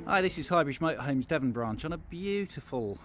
Hi, this is Highbridge Motorhome's Devon branch on a beautiful,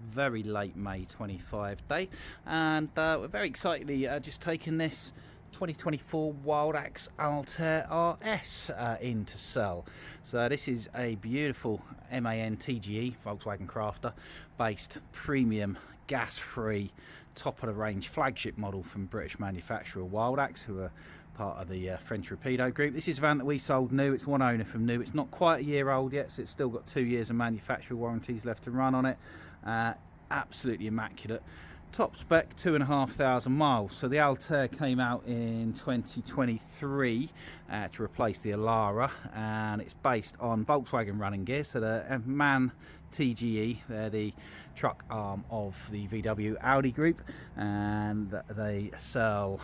very late May 25 day, and we're very excitedly just taking this 2024 Wildax Altair RS in to sell. So this is a beautiful MAN TGE Volkswagen Crafter based premium gas-free top of the range flagship model from British manufacturer Wildax, who are part of the French Rapido group. This is a van that we sold new. It's one owner from new. It's not quite a year old yet, so it's still got 2 years of manufacturer warranties left to run on it. Absolutely immaculate. Top spec, 2,500 miles. So the Altair came out in 2023 to replace the Alara, and it's based on Volkswagen running gear. So the MAN TGE, they're the truck arm of the VW Audi group, and they sell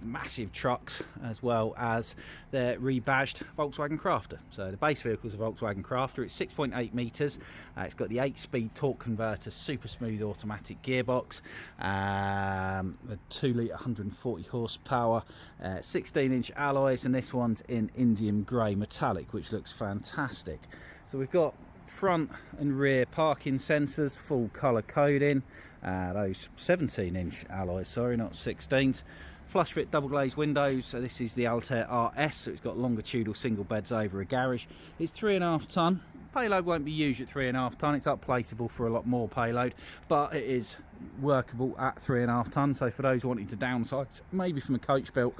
massive trucks as well as their rebadged Volkswagen Crafter. So the base vehicle is a Volkswagen Crafter. It's 6.8 metres. It's got the 8-speed torque converter, super smooth automatic gearbox, the 2 litre 140 horsepower, 16-inch alloys, and this one's in Indian grey metallic, which looks fantastic. So we've got front and rear parking sensors, full colour coding, those 17-inch alloys, sorry, not 16s. Flush fit double glazed windows. So this is the Altair RS, so it's got longitudinal single beds over a garage. It's 3.5 tonne. Payload won't be huge at 3.5 tonne. It's uplatable for a lot more payload, but it is workable at 3.5 tonne. So for those wanting to downsize, maybe from a coach built,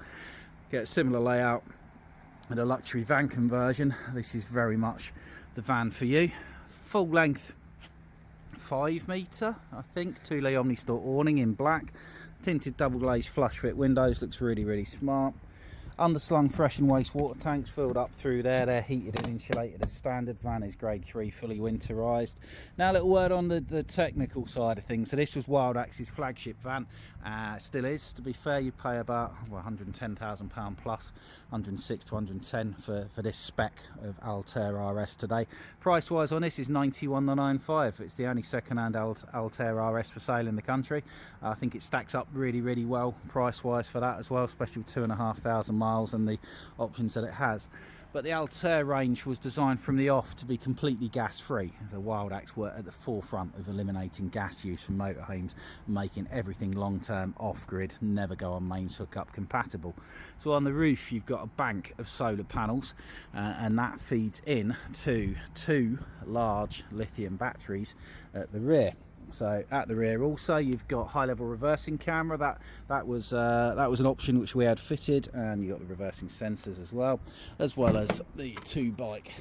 get a similar layout and a luxury van conversion, this is very much the van for you. Full length 5 metre, I think, 2-lay Omni-Store awning in black. Tinted double glazed flush fit windows, looks really smart. Underslung fresh and waste water tanks filled up through there. They're heated and insulated as standard. Van is grade 3, fully winterized. Now a little word on the technical side of things. So this was Wildax's flagship van, still is. To be fair, you pay about £110,000 plus, 106 to 110 for this spec of Altair RS today. Price wise on this is 91,995. It's the only second-hand Altair RS for sale in the country. I think it stacks up really well price wise for that as well, especially with 2,500 miles and the options that it has. But the Altair range was designed from the off to be completely gas free. The Wildax were at the forefront of eliminating gas use from motorhomes, making everything long term off grid, never go on mains hookup compatible. So on the roof you've got a bank of solar panels, and that feeds in to 2 large lithium batteries at the rear. So at the rear also you've got high level reversing camera. That was an option which we had fitted, and you've got the reversing sensors as well as the 2 bike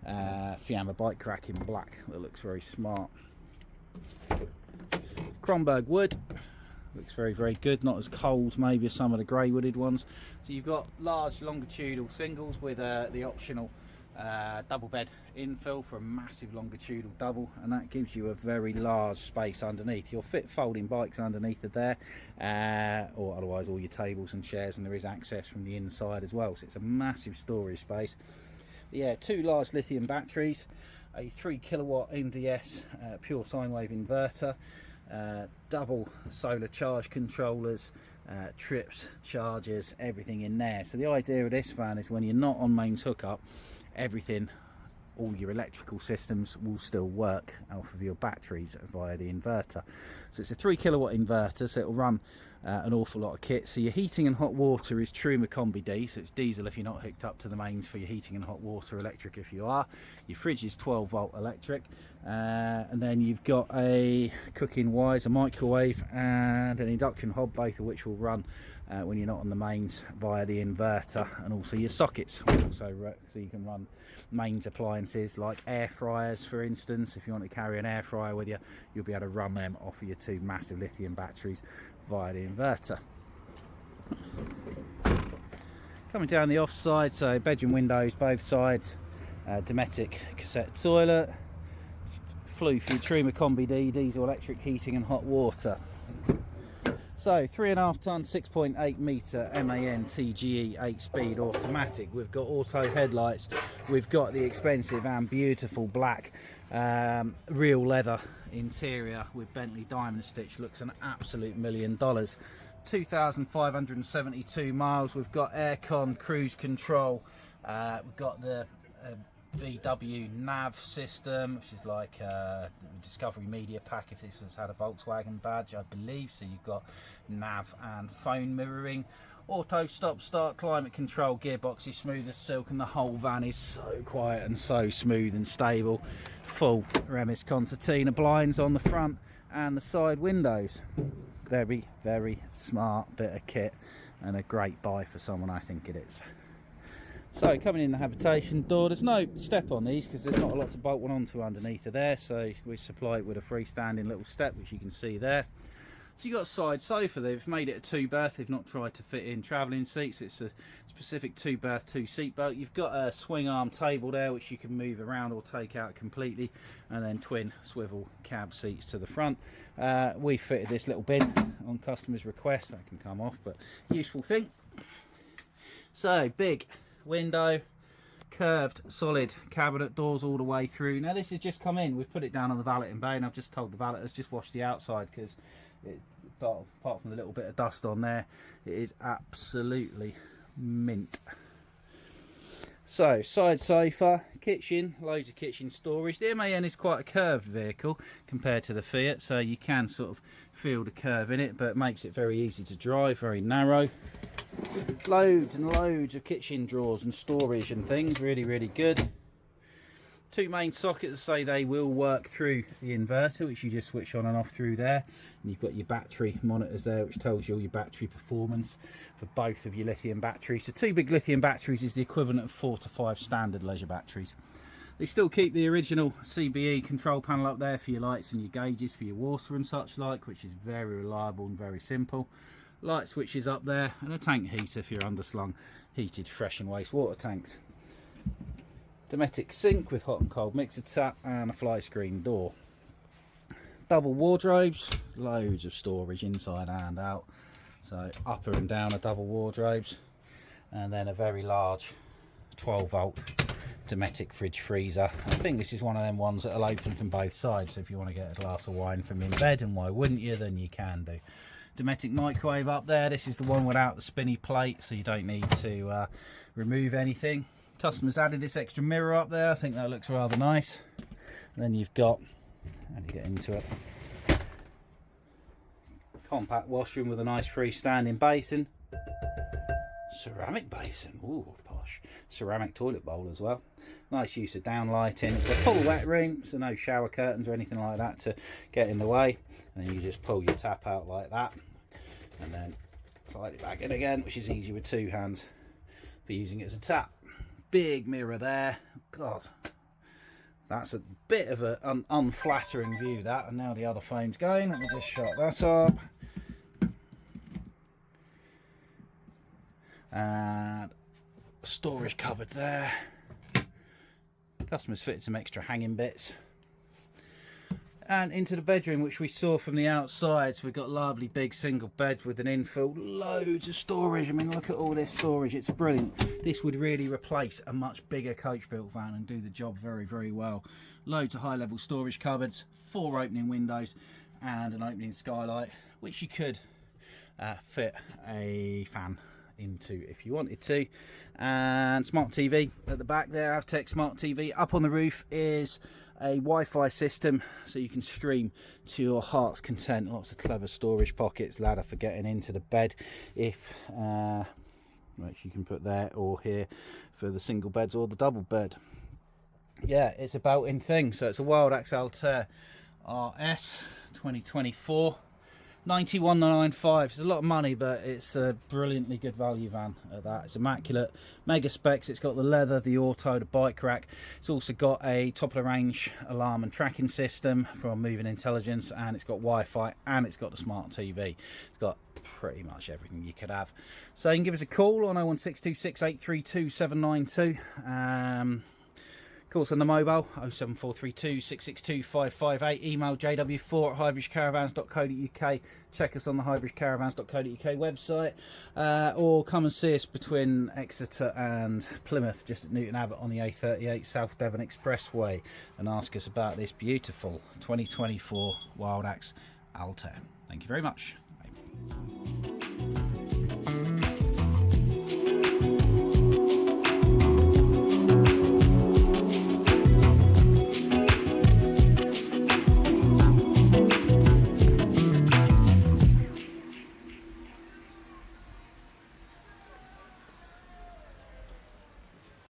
Fiamma bike rack in black that looks very smart. Kronberg wood looks very good, not as cold maybe as some of the grey wooded ones. So you've got large longitudinal singles with the optional double bed infill for a massive longitudinal double, and that gives you a very large space underneath. You'll fit folding bikes underneath of there, or otherwise all your tables and chairs, and there is access from the inside as well, so it's a massive storage space. But yeah, 2 large lithium batteries, a 3 kilowatt NDS pure sine wave inverter, double solar charge controllers, trips, chargers, everything in there. So the idea of this van is when you're not on mains hookup, everything, all your electrical systems will still work off of your batteries via the inverter. So it's a 3 kilowatt inverter, so it'll run an awful lot of kit. So your heating and hot water is Truma Combi D, so it's diesel if you're not hooked up to the mains for your heating and hot water, electric if you are. Your fridge is 12 volt electric, and then you've got a cooking wise, a microwave, and an induction hob, both of which will run when you're not on the mains via the inverter, and also your sockets, so you can run mains appliances like air fryers, for instance. If you want to carry an air fryer with you, you'll be able to run them off of your 2 massive lithium batteries via the inverter. Coming down the off side, so bedroom windows both sides, Dometic cassette toilet, flue for your Truma Combi D, diesel electric heating and hot water. So 3.5 tonne, 6.8 metre MAN TGE 8-speed automatic. We've got auto headlights. We've got the expensive and beautiful black real leather interior with Bentley diamond stitch. Looks an absolute $1 million. 2,572 miles. We've got aircon, cruise control. We've got the VW nav system, which is like a Discovery Media Pack if this was had a Volkswagen badge, I believe. So you've got nav and phone mirroring, auto stop start, climate control, gearbox is smooth as silk, and the whole van is so quiet and so smooth and stable. Full Remis concertina blinds on the front and the side windows. Very, very smart bit of kit and a great buy for someone, I think it is. So coming in the habitation door, there's no step on these because there's not a lot to bolt one onto underneath of there, so we supply it with a freestanding little step, which you can see there. So you've got a side sofa. They've made it a 2-berth. They've not tried to fit in travelling seats. It's a specific 2-berth, 2-seat boat. You've got a swing arm table there which you can move around or take out completely, and then twin swivel cab seats to the front. We fitted this little bin on customer's request. That can come off, but useful thing. So big window, curved solid cabinet doors all the way through. Now this has just come in. We've put it down on the valeting bay, and I've just told the valeters just wash the outside because apart from the little bit of dust on there, it is absolutely mint. So side sofa, kitchen, loads of kitchen storage. The MAN is quite a curved vehicle compared to the Fiat, so you can sort of feel the curve in it, but it makes it very easy to drive, very narrow. Loads and loads of kitchen drawers and storage and things, really, really good. 2 main sockets, say they will work through the inverter, which you just switch on and off through there. And you've got your battery monitors there, which tells you all your battery performance for both of your lithium batteries. So 2 big lithium batteries is the equivalent of 4 to 5 standard leisure batteries. They still keep the original CBE control panel up there for your lights and your gauges for your water and such like, which is very reliable and very simple. Light switches up there, and a tank heater for your underslung heated fresh and waste water tanks. Dometic sink with hot and cold mixer tap and a fly screen door. Double wardrobes, loads of storage inside and out. So upper and down are double wardrobes, and then a very large 12-volt Dometic fridge freezer. I think this is one of them ones that'll open from both sides, so if you want to get a glass of wine from in bed, and why wouldn't you, then you can do. Dometic microwave up there. This is the one without the spinny plate, so you don't need to remove anything. Customers added this extra mirror up there. I think that looks rather nice. And then you've got, how do you get into it, compact washroom with a nice freestanding basin, ceramic basin, ooh posh, ceramic toilet bowl as well. Nice use of downlighting. It's a full wet room, so no shower curtains or anything like that to get in the way. And then you just pull your tap out like that, and then slide it back in again, which is easy with 2 hands for using it as a tap. Big mirror there. God, that's a bit of an unflattering view, that. And now the other phone's going. Let me just shut that up. And storage cupboard there. Customers fitted some extra hanging bits. And into the bedroom, which we saw from the outside. So we've got lovely big single beds with an infill, loads of storage. I mean, look at all this storage, it's brilliant. This would really replace a much bigger coach built van and do the job very, very well. Loads of high level storage cupboards, 4 opening windows and an opening skylight, which you could fit a fan into if you wanted to. And smart TV at the back there, Avtech smart TV. Up on the roof is a Wi-Fi system, so you can stream to your heart's content. Lots of clever storage pockets, ladder for getting into the bed, if which you can put there or here for the single beds or the double bed. Yeah, it's a built-in thing. So it's a Wildax Altair RS 2024. 91,995. It's a lot of money, but it's a brilliantly good value van at that. It's immaculate, mega specs. It's got the leather, the auto, the bike rack. It's also got a top of the range alarm and tracking system from Moving Intelligence, and it's got Wi-Fi, and it's got the smart TV. It's got pretty much everything you could have. So you can give us a call on 01626 832 792. Of course, on the mobile 07432 662 558. Email jw4 at highbridgecaravans.co.uk. Check us on the highbridgecaravans.co.uk website, or come and see us between Exeter and Plymouth, just at Newton Abbot on the A38 South Devon Expressway, and ask us about this beautiful 2024 Wildax Altair. Thank you very much. Bye.